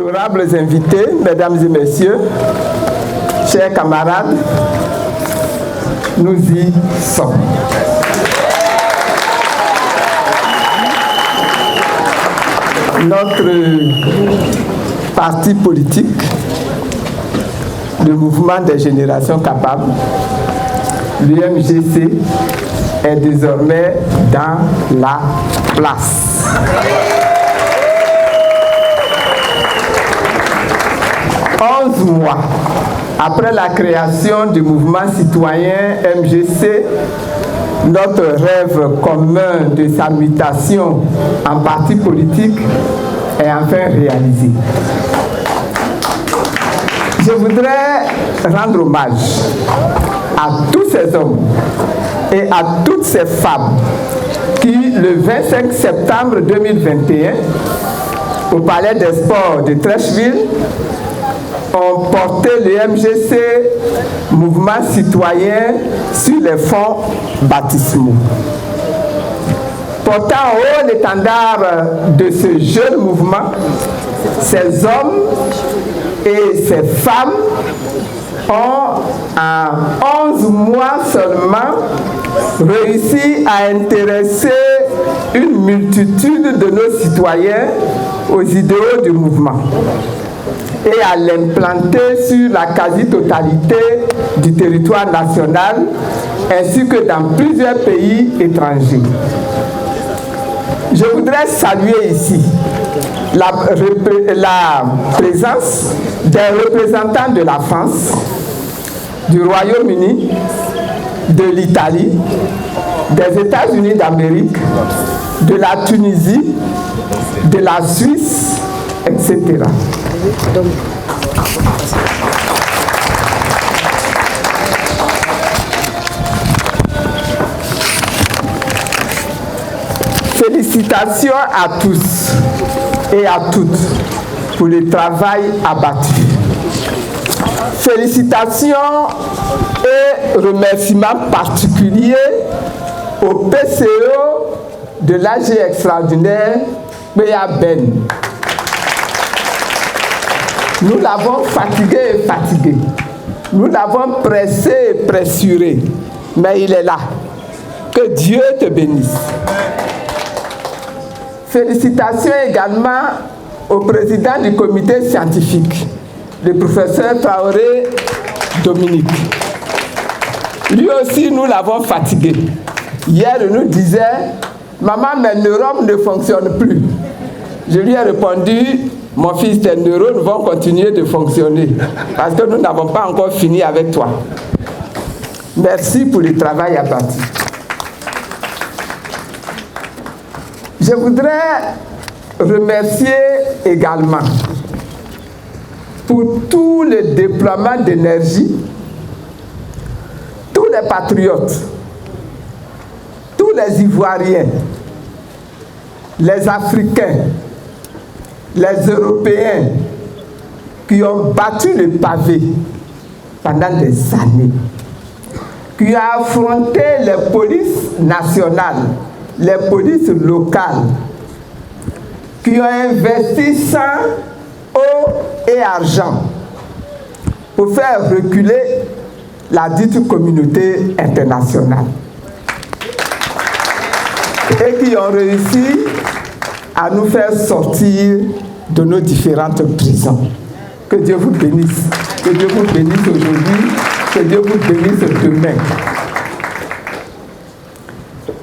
Honorables invités, mesdames et messieurs, chers camarades, nous y sommes. Notre parti politique, le Mouvement des Générations Capables, l'UMGC, est désormais dans la place. Mois après la création du mouvement citoyen MGC, notre rêve commun de sa mutation en parti politique est enfin réalisé. Je voudrais rendre hommage à tous ces hommes et à toutes ces femmes qui, le 25 septembre 2021, au Palais des Sports de Treichville, ont porté le MGC, mouvement citoyen, sur les fonds baptismaux. Portant en haut l'étendard de ce jeune mouvement, ces hommes et ces femmes ont, en 11 mois seulement, réussi à intéresser une multitude de nos citoyens aux idéaux du mouvement et à l'implanter sur la quasi-totalité du territoire national ainsi que dans plusieurs pays étrangers. Je voudrais saluer ici la présence des représentants de la France, du Royaume-Uni, de l'Italie, des États-Unis d'Amérique, de la Tunisie, de la Suisse, etc. Félicitations à tous et à toutes pour le travail abattu. Félicitations et remerciements particuliers au PCO de l'AG extraordinaire Béa Ben. Nous l'avons fatigué et fatigué. Nous l'avons pressé et pressuré. Mais il est là. Que Dieu te bénisse. Félicitations également au président du comité scientifique, le professeur Traoré Dominique. Lui aussi, nous l'avons fatigué. Hier, il nous disait, maman, mes neurones ne fonctionnent plus. Je lui ai répondu, mon fils, tes neurones vont continuer de fonctionner parce que nous n'avons pas encore fini avec toi. Merci pour le travail abattu. Je voudrais remercier également pour tout le déploiement d'énergie, tous les patriotes, tous les Ivoiriens, les Africains, les Européens qui ont battu le pavé pendant des années, qui ont affronté les polices nationales, les polices locales, qui ont investi sang, eau et argent pour faire reculer la dite communauté internationale et qui ont réussi à nous faire sortir de nos différentes prisons. Que Dieu vous bénisse. Que Dieu vous bénisse aujourd'hui. Que Dieu vous bénisse demain.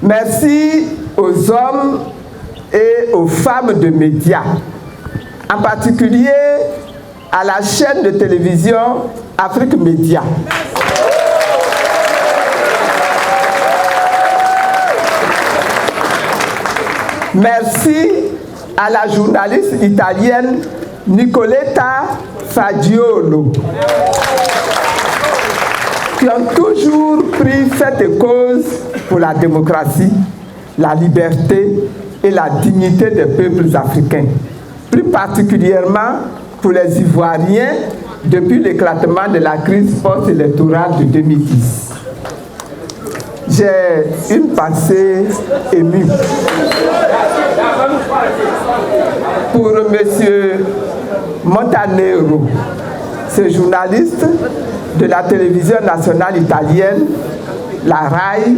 Merci aux hommes et aux femmes de médias, en particulier à la chaîne de télévision Afrique Média. Merci à la journaliste italienne Nicoletta Fagiolo, qui ont toujours pris fait de cause pour la démocratie, la liberté et la dignité des peuples africains, plus particulièrement pour les Ivoiriens depuis l'éclatement de la crise post-électorale de 2010. J'ai une pensée émue pour M. Montanero. Ce journaliste de la télévision nationale italienne, la RAI,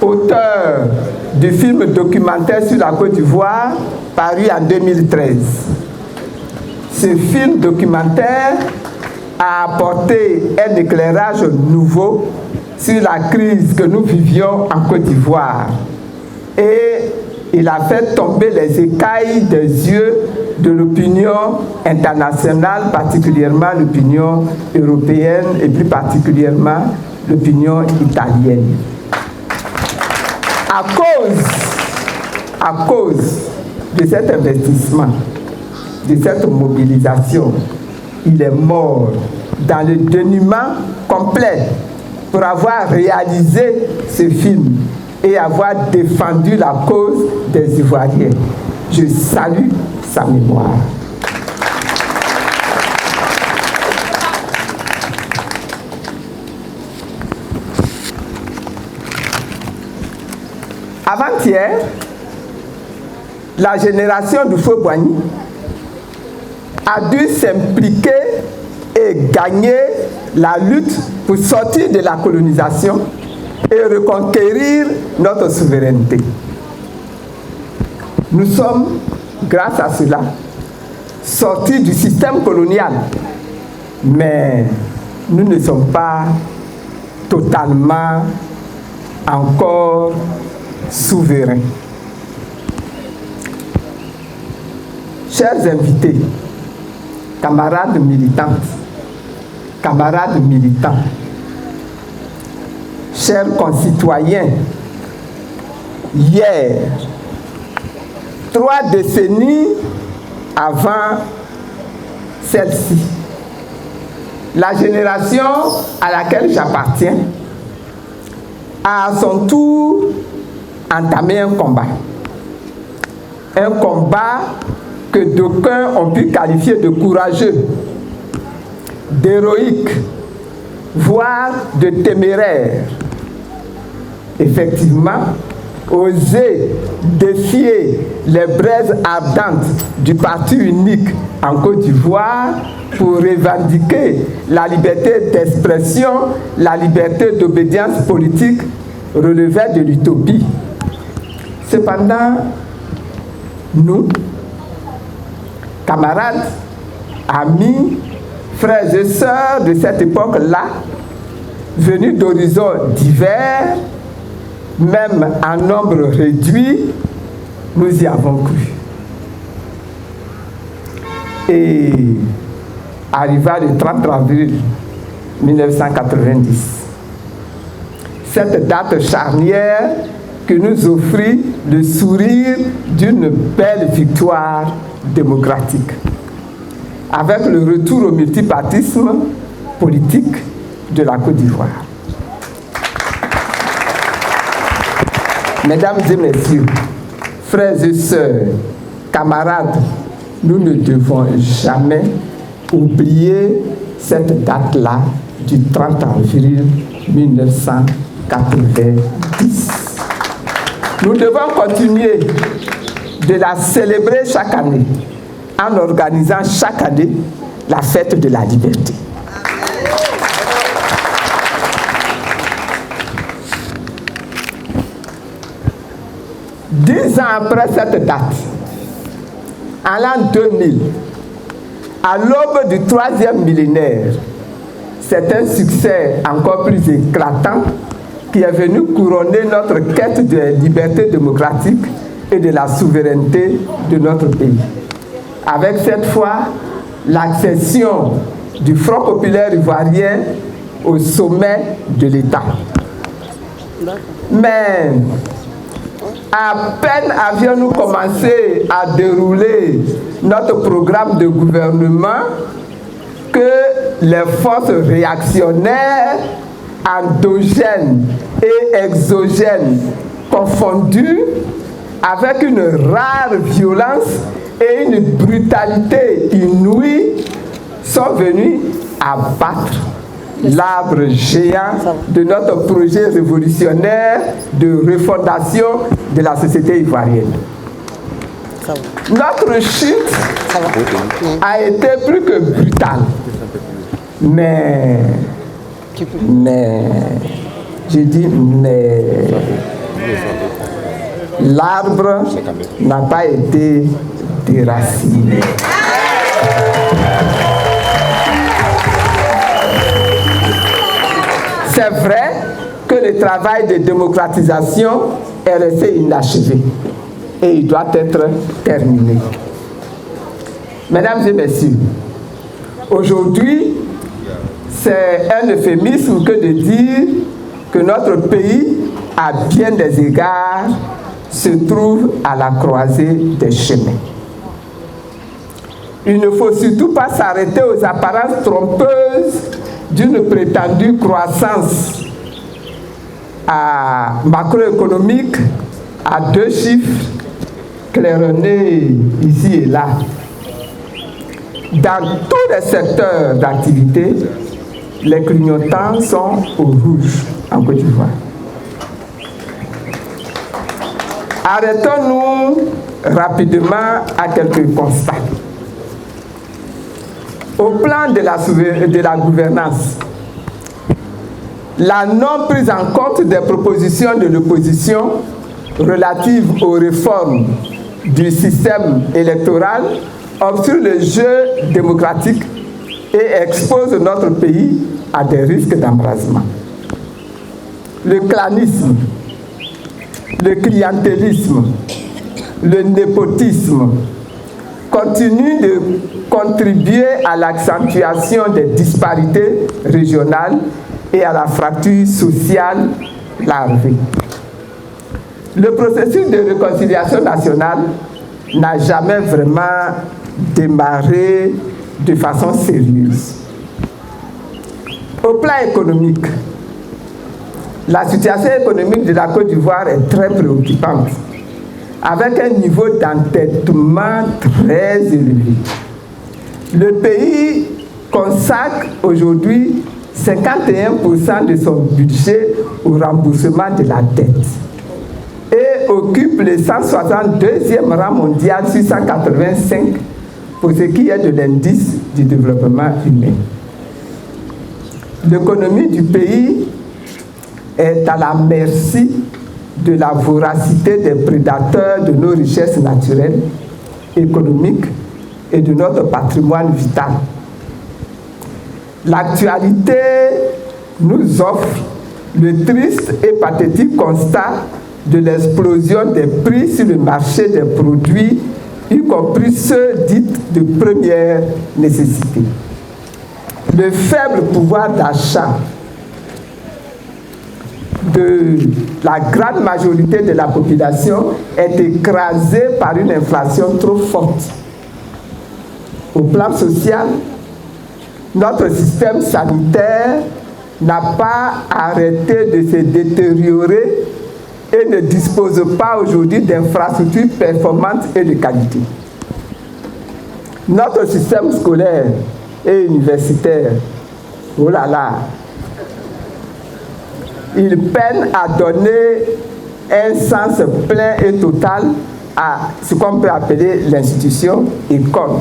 auteur du film documentaire sur la Côte d'Ivoire, paru en 2013. Ce film documentaire a apporté un éclairage nouveau sur la crise que nous vivions en Côte d'Ivoire. Et il a fait tomber les écailles des yeux de l'opinion internationale, particulièrement l'opinion européenne et plus particulièrement l'opinion italienne. À cause de cet investissement, de cette mobilisation, il est mort dans le dénuement complet pour avoir réalisé ce film et avoir défendu la cause des Ivoiriens. Je salue sa mémoire. Avant-hier, la génération du Feu Boigny a dû s'impliquer et gagner la lutte pour sortir de la colonisation et reconquérir notre souveraineté. Nous sommes, grâce à cela, sortis du système colonial, mais nous ne sommes pas totalement encore souverains. Chers invités, camarades militantes, camarades militants, chers concitoyens, hier, 3 décennies avant celle-ci, la génération à laquelle j'appartiens a à son tour entamé un combat. Un combat que d'aucuns ont pu qualifier de courageux, d'héroïque, voire de téméraire. Effectivement, oser défier les braises ardentes du parti unique en Côte d'Ivoire pour revendiquer la liberté d'expression, la liberté d'obédience politique relevait de l'utopie. Cependant, nous, camarades, amis, frères et sœurs de cette époque-là, venus d'horizons divers, même en nombre réduit, nous y avons cru. Et arriva le 30 avril 1990, cette date charnière que nous offrit le sourire d'une belle victoire démocratique, avec le retour au multipartisme politique de la Côte d'Ivoire. Mesdames et messieurs, frères et sœurs, camarades, nous ne devons jamais oublier cette date-là du 30 avril 1990. Nous devons continuer de la célébrer chaque année en organisant chaque année la fête de la liberté. Dix ans après cette date, en l'an 2000, à l'aube du 3e millénaire, c'est un succès encore plus éclatant qui est venu couronner notre quête de liberté démocratique et de la souveraineté de notre pays. Avec cette fois l'accession du Front populaire ivoirien au sommet de l'État. Mais à peine avions-nous commencé à dérouler notre programme de gouvernement que les forces réactionnaires, endogènes et exogènes confondues, avec une rare violence et une brutalité inouïe, sont venus abattre l'arbre géant de notre projet révolutionnaire de refondation de la société ivoirienne. Notre chute a été plus que brutale. Mais, je dis mais, l'arbre n'a pas été déraciné. C'est vrai que le travail de démocratisation est resté inachevé et il doit être terminé. Mesdames et messieurs, aujourd'hui, c'est un euphémisme que de dire que notre pays, à bien des égards, se trouve à la croisée des chemins. Il ne faut surtout pas s'arrêter aux apparences trompeuses d'une prétendue croissance macroéconomique à 2 chiffres claironnés ici et là. Dans tous les secteurs d'activité, les clignotants sont au rouge en Côte d'Ivoire. Arrêtons-nous rapidement à quelques constats. Au plan de la gouvernance, la non prise en compte des propositions de l'opposition relatives aux réformes du système électoral obstrue le jeu démocratique et expose notre pays à des risques d'embrasement. Le clanisme, le clientélisme, le népotisme continuent de contribuer à l'accentuation des disparités régionales et à la fracture sociale larvée. Le processus de réconciliation nationale n'a jamais vraiment démarré de façon sérieuse. Au plan économique, la situation économique de la Côte d'Ivoire est très préoccupante, avec un niveau d'endettement très élevé. Le pays consacre aujourd'hui 51% de son budget au remboursement de la dette et occupe le 162e rang mondial sur 185 pour ce qui est de l'indice du développement humain. L'économie du pays est à la merci de la voracité des prédateurs de nos richesses naturelles, économiques et de notre patrimoine vital. L'actualité nous offre le triste et pathétique constat de l'explosion des prix sur le marché des produits, y compris ceux dits de première nécessité. Le faible pouvoir d'achat de la grande majorité de la population est écrasé par une inflation trop forte. Au plan social, notre système sanitaire n'a pas arrêté de se détériorer et ne dispose pas aujourd'hui d'infrastructures performantes et de qualité. Notre système scolaire et universitaire, oh là là, il peine à donner un sens plein et total à ce qu'on peut appeler l'institution école.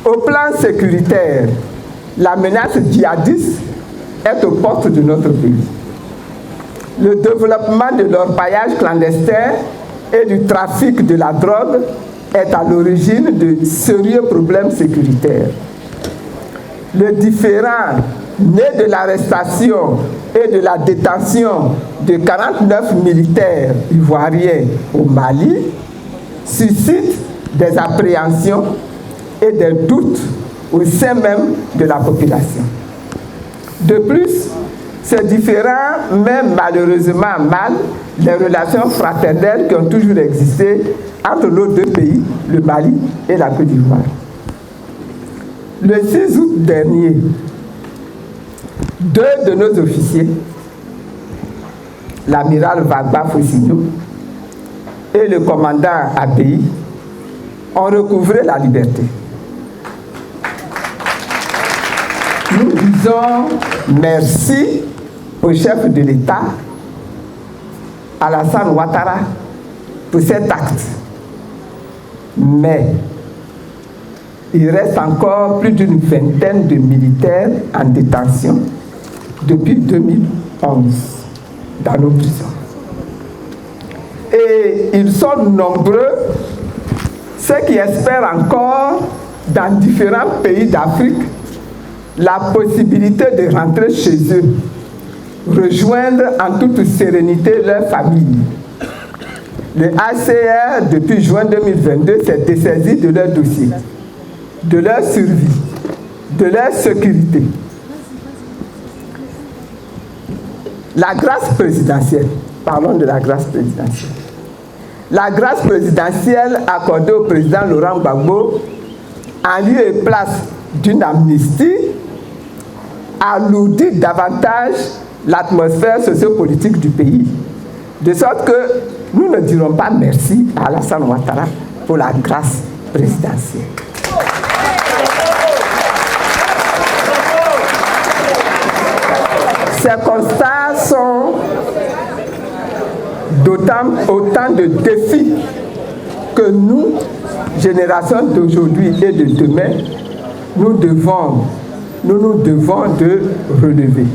Au plan sécuritaire, la menace djihadiste est aux portes de notre pays. Le développement de l'orpaillage clandestin et du trafic de la drogue est à l'origine de sérieux problèmes sécuritaires. Le différend né de l'arrestation et de la détention de 49 militaires ivoiriens au Mali suscite des appréhensions et des doutes au sein même de la population. De plus, ce différend met malheureusement à mal les relations fraternelles qui ont toujours existé entre nos deux pays, le Mali et la Côte d'Ivoire. Le 6 août dernier, 2 de nos officiers, l'amiral Vagba Fosigno et le commandant Abei, ont recouvré la liberté. Nous disons merci au chef de l'État, Alassane Ouattara, pour cet acte Mais il reste encore plus d'une vingtaine de militaires en détention depuis 2011 dans nos prisons. Et ils sont nombreux, ceux qui espèrent encore dans différents pays d'Afrique la possibilité de rentrer chez eux, rejoindre en toute sérénité leur famille. Le HCR, depuis juin 2022, s'est dessaisi de leur dossier, de leur survie, de leur sécurité. La grâce présidentielle, parlons de la grâce présidentielle. La grâce présidentielle accordée au président Laurent Gbagbo en lieu et place d'une amnistie alourdit davantage l'atmosphère sociopolitique du pays, de sorte que nous ne dirons pas merci à Alassane Ouattara pour la grâce présidentielle. Ces constats sont autant de défis que nous, génération d'aujourd'hui et de demain, nous devons de relever.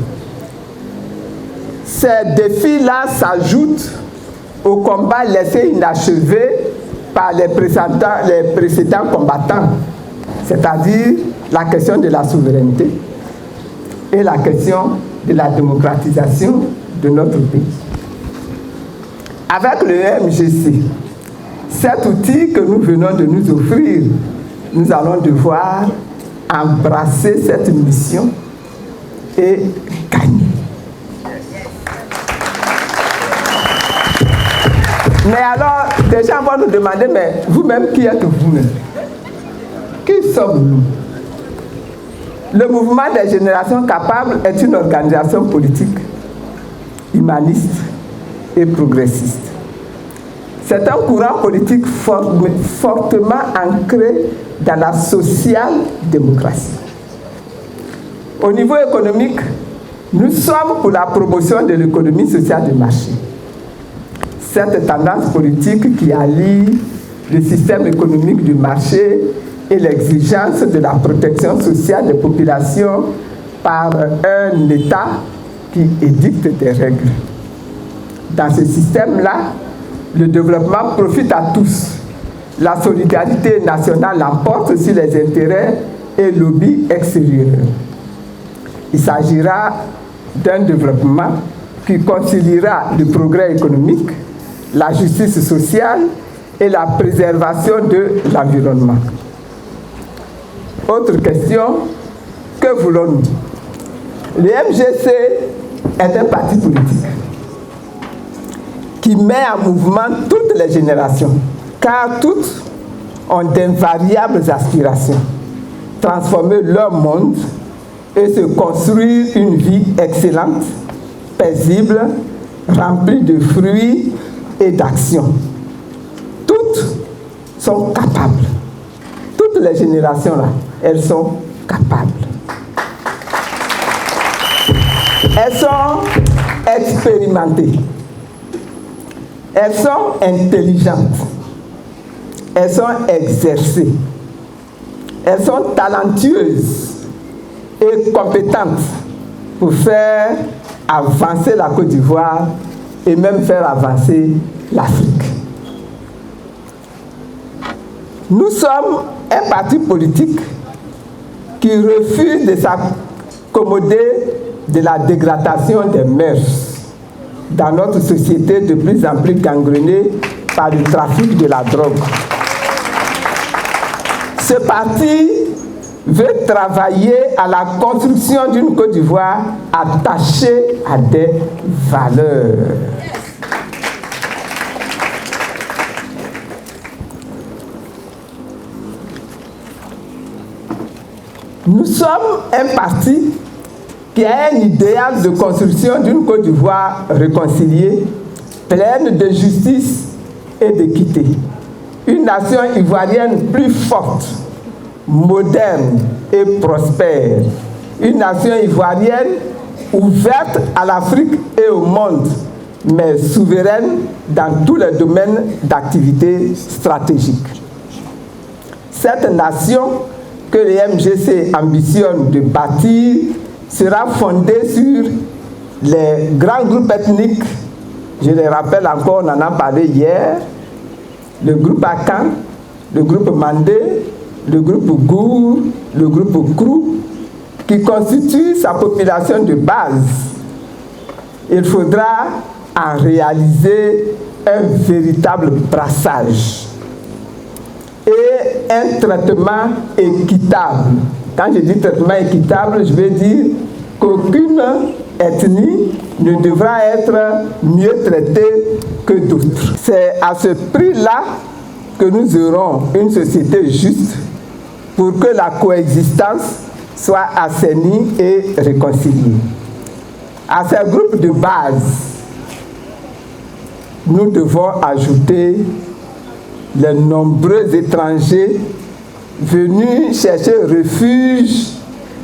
Ces défis-là s'ajoutent au combat laissé inachevé par les précédents combattants, c'est-à-dire la question de la souveraineté et la question de la démocratisation de notre pays. Avec le MGC, cet outil que nous venons de nous offrir, nous allons devoir embrasser cette mission et gagner. Mais alors, des gens vont nous demander, mais vous-même, qui êtes-vous? Qui sommes-nous? Le mouvement des générations capables est une organisation politique, humaniste et progressiste. C'est un courant politique fortement ancré dans la social-démocratie. Au niveau économique, nous sommes pour la promotion de l'économie sociale de marché. Cette tendance politique qui allie le système économique du marché et l'exigence de la protection sociale des populations par un État qui édicte des règles. Dans ce système-là, le développement profite à tous. La solidarité nationale l'emporte sur les intérêts et lobbies extérieurs. Il s'agira d'un développement qui conciliera le progrès économique, la justice sociale et la préservation de l'environnement. Autre question, que voulons-nous? Le MGC est un parti politique qui met en mouvement toutes les générations, car toutes ont d'invariables aspirations, transformer leur monde et se construire une vie excellente, paisible, remplie de fruits et d'actions. Toutes sont capables. Toutes les générations là, elles sont capables. Elles sont expérimentées. Elles sont intelligentes. Elles sont exercées. Elles sont talentueuses et compétentes pour faire avancer la Côte d'Ivoire et même faire avancer l'Afrique. Nous sommes un parti politique qui refuse de s'accommoder de la dégradation des mœurs dans notre société de plus en plus gangrenée par le trafic de la drogue. Ce parti veut travailler à la construction d'une Côte d'Ivoire attachée à des valeurs. Nous sommes un parti qui a un idéal de construction d'une Côte d'Ivoire réconciliée, pleine de justice et d'équité. Une nation ivoirienne plus forte, moderne et prospère. Une nation ivoirienne ouverte à l'Afrique et au monde, mais souveraine dans tous les domaines d'activité stratégique. Cette nation que les MGC ambitionnent de bâtir sera fondée sur les grands groupes ethniques. Je les rappelle encore, on en a parlé hier, le groupe Akan, le groupe Mandé, le groupe Gour, le groupe Krou, qui constitue sa population de base. Il faudra en réaliser un véritable brassage et un traitement équitable. Quand je dis traitement équitable, je veux dire qu'aucune ethnie ne devra être mieux traitée que d'autres. C'est à ce prix-là que nous aurons une société juste pour que la coexistence soit assainie et réconciliée. À ces groupes de base, nous devons ajouter les nombreux étrangers venus chercher refuge,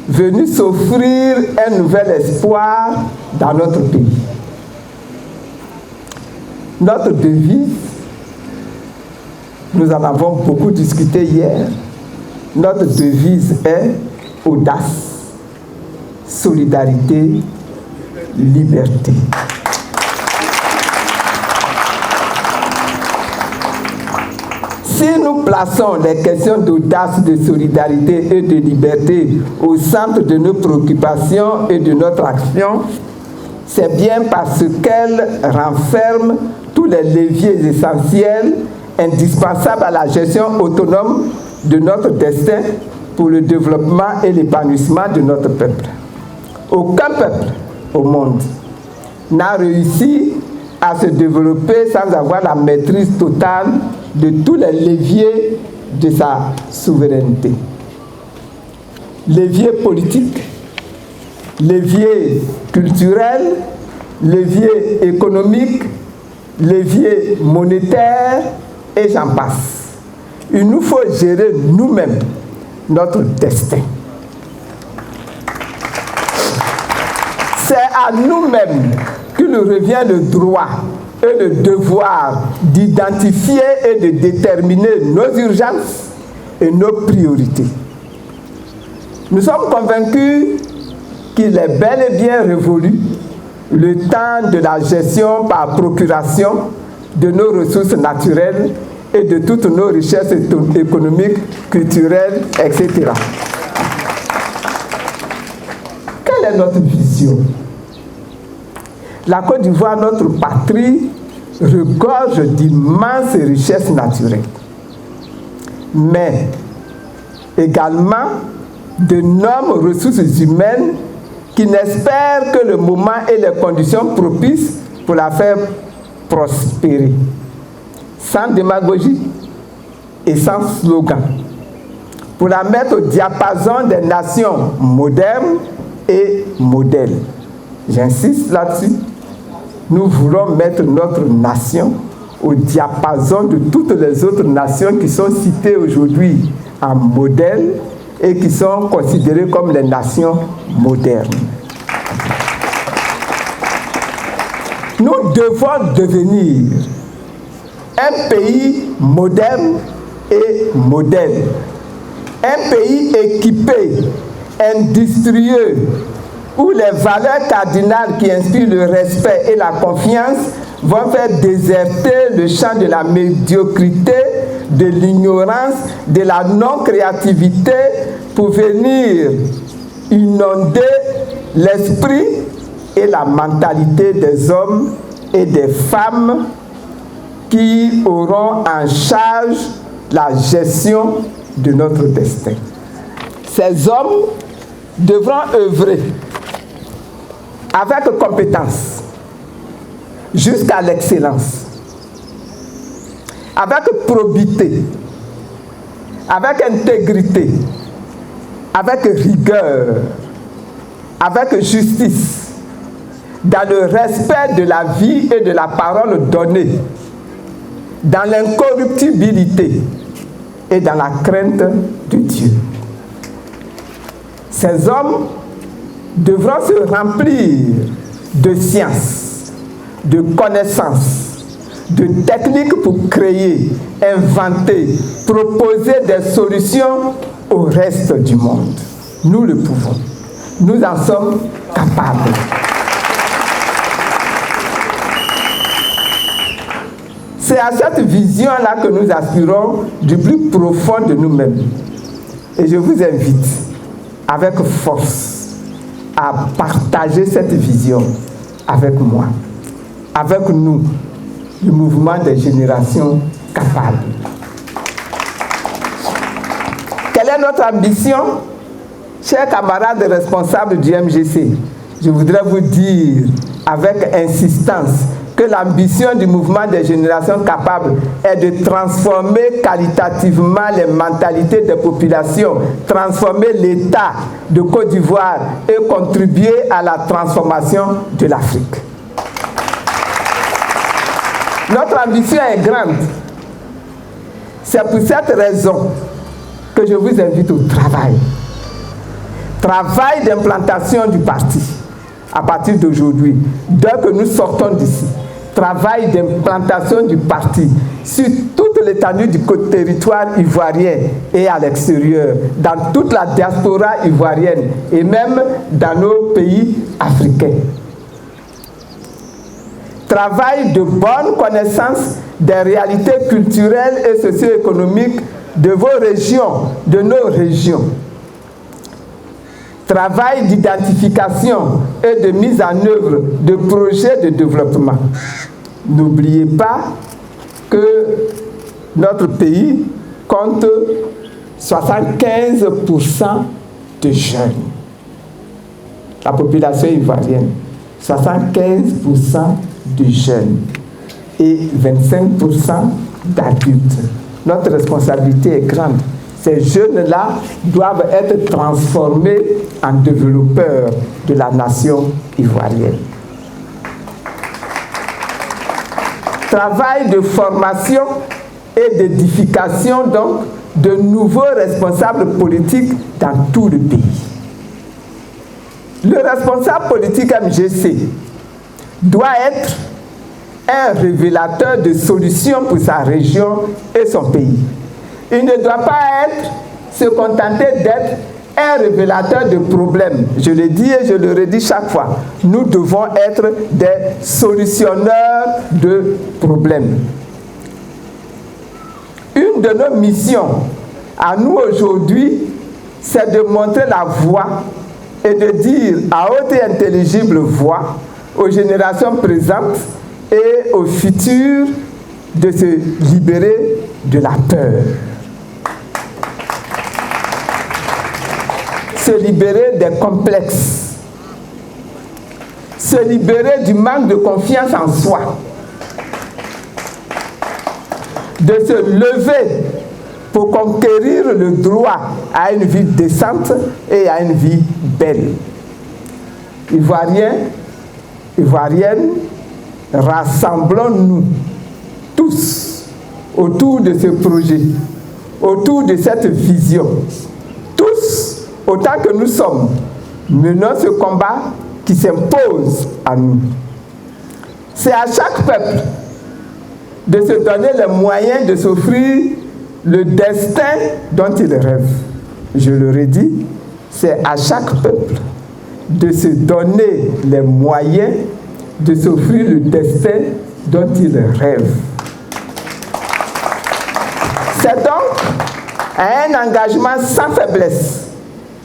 venus s'offrir un nouvel espoir dans notre pays. Notre devise, nous en avons beaucoup discuté hier, notre devise est audace, solidarité, liberté. Si nous plaçons les questions d'audace, de solidarité et de liberté au centre de nos préoccupations et de notre action, c'est bien parce qu'elles renferment tous les leviers essentiels indispensables à la gestion autonome de notre destin pour le développement et l'épanouissement de notre peuple. Aucun peuple au monde n'a réussi à se développer sans avoir la maîtrise totale de tous les leviers de sa souveraineté. Levier politique, levier culturel, levier économique, levier monétaire, et j'en passe. Il nous faut gérer nous-mêmes notre destin. C'est à nous-mêmes qu'il revient le droit et le devoir d'identifier et de déterminer nos urgences et nos priorités. Nous sommes convaincus qu'il est bel et bien révolu le temps de la gestion par procuration de nos ressources naturelles et de toutes nos richesses économiques, culturelles, etc. Quelle est notre vision? La Côte d'Ivoire, notre patrie, regorge d'immenses richesses naturelles, mais également d'énormes ressources humaines qui n'espèrent que le moment et les conditions propices pour la faire prospérer, sans démagogie et sans slogan, pour la mettre au diapason des nations modernes et modèles. J'insiste là-dessus. Nous voulons mettre notre nation au diapason de toutes les autres nations qui sont citées aujourd'hui en modèle et qui sont considérées comme les nations modernes. Nous devons devenir un pays moderne et modèle, un pays équipé, industrieux, où les valeurs cardinales qui inspirent le respect et la confiance vont faire déserter le champ de la médiocrité, de l'ignorance, de la non-créativité pour venir inonder l'esprit et la mentalité des hommes et des femmes qui auront en charge la gestion de notre destin. Ces hommes devront œuvrer avec compétence jusqu'à l'excellence, avec probité, avec intégrité, avec rigueur, avec justice, dans le respect de la vie et de la parole donnée, dans l'incorruptibilité et dans la crainte de Dieu. Ces hommes devront se remplir de science, de connaissances, de techniques pour créer inventer, proposer des solutions au reste du monde. Nous le pouvons. Nous en sommes capables. C'est à cette vision-là que nous aspirons du plus profond de nous-mêmes. Et je vous invite avec force à partager cette vision avec moi, avec nous, le mouvement des générations capables. Quelle est notre ambition? Chers camarades responsables du MGC, je voudrais vous dire avec insistance que l'ambition du mouvement des générations capables est de transformer qualitativement les mentalités des populations, transformer l'État de Côte d'Ivoire et contribuer à la transformation de l'Afrique. Notre ambition est grande. C'est pour cette raison que je vous invite au travail. Travail d'implantation du parti à partir d'aujourd'hui, dès que nous sortons d'ici. Travail d'implantation du parti sur toute l'étendue du territoire ivoirien et à l'extérieur, dans toute la diaspora ivoirienne et même dans nos pays africains. Travail de bonne connaissance des réalités culturelles et socio-économiques de vos régions, de nos régions. Travail d'identification et de mise en œuvre de projets de développement. N'oubliez pas que notre pays compte 75% de jeunes. La population ivoirienne, 75% de jeunes et 25% d'adultes. Notre responsabilité est grande. Ces jeunes-là doivent être transformés en développeurs de la nation ivoirienne. Travail de formation et d'édification donc de nouveaux responsables politiques dans tout le pays. Le responsable politique MGC doit être un révélateur de solutions pour sa région et son pays. Il ne doit pas se contenter d'être un révélateur de problèmes. Je le dis et je le redis chaque fois. Nous devons être des solutionneurs de problèmes. Une de nos missions à nous aujourd'hui, c'est de montrer la voie et de dire à haute et intelligible voix aux générations présentes et aux futures de se libérer de la peur. Se libérer des complexes, se libérer du manque de confiance en soi, de se lever pour conquérir le droit à une vie décente et à une vie belle. Ivoiriens, Ivoiriennes, rassemblons-nous tous autour de ce projet, autour de cette vision. Tous, autant que nous sommes, menons ce combat qui s'impose à nous. C'est à chaque peuple de se donner les moyens de s'offrir le destin dont il rêve. Je le redis, c'est à chaque peuple de se donner les moyens de s'offrir le destin dont il rêve. C'est donc à un engagement sans faiblesse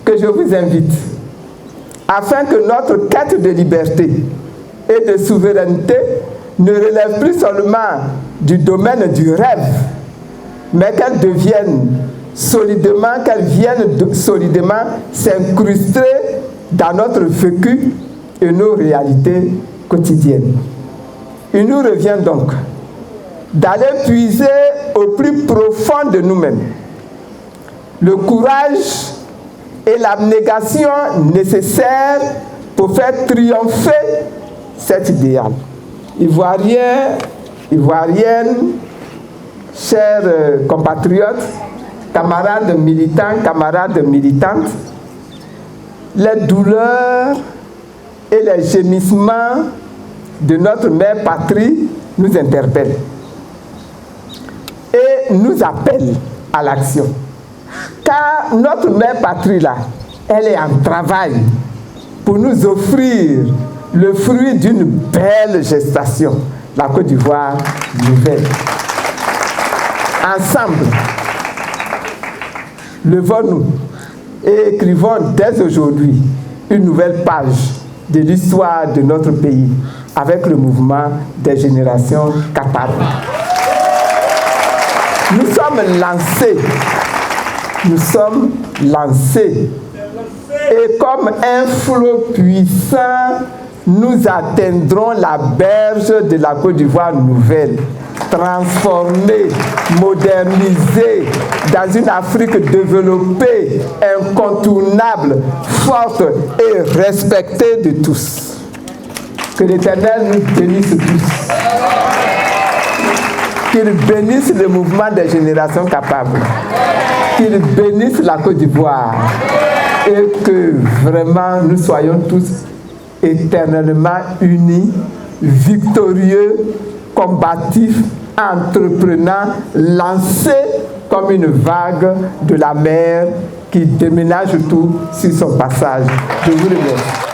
que je vous invite, afin que notre quête de liberté et de souveraineté ne relève plus seulement du domaine du rêve, mais qu'elle vienne solidement s'incruster dans notre vécu et nos réalités quotidiennes. Il nous revient donc d'aller puiser au plus profond de nous-mêmes le courage et l'abnégation nécessaires pour faire triompher cet idéal. Ivoiriens, Ivoiriennes, chers compatriotes, camarades militants, camarades militantes, les douleurs et les gémissements de notre mère patrie nous interpellent. Et nous appelle à l'action. Car notre mère patrie là, elle est en travail pour nous offrir le fruit d'une belle gestation, la Côte d'Ivoire nouvelle. Ensemble, levons-nous et écrivons dès aujourd'hui une nouvelle page de l'histoire de notre pays avec le mouvement des générations capables. Nous sommes lancés et comme un flot puissant, nous atteindrons la berge de la Côte d'Ivoire nouvelle, transformée, modernisée dans une Afrique développée, incontournable, forte et respectée de tous. Que l'Éternel nous bénisse tous. Qu'il bénisse le mouvement des générations capables. Qu'il bénisse la Côte d'Ivoire. Et que vraiment nous soyons tous éternellement unis, victorieux, combatifs, entreprenants, lancés comme une vague de la mer qui déménage tout sur son passage. Je vous remercie.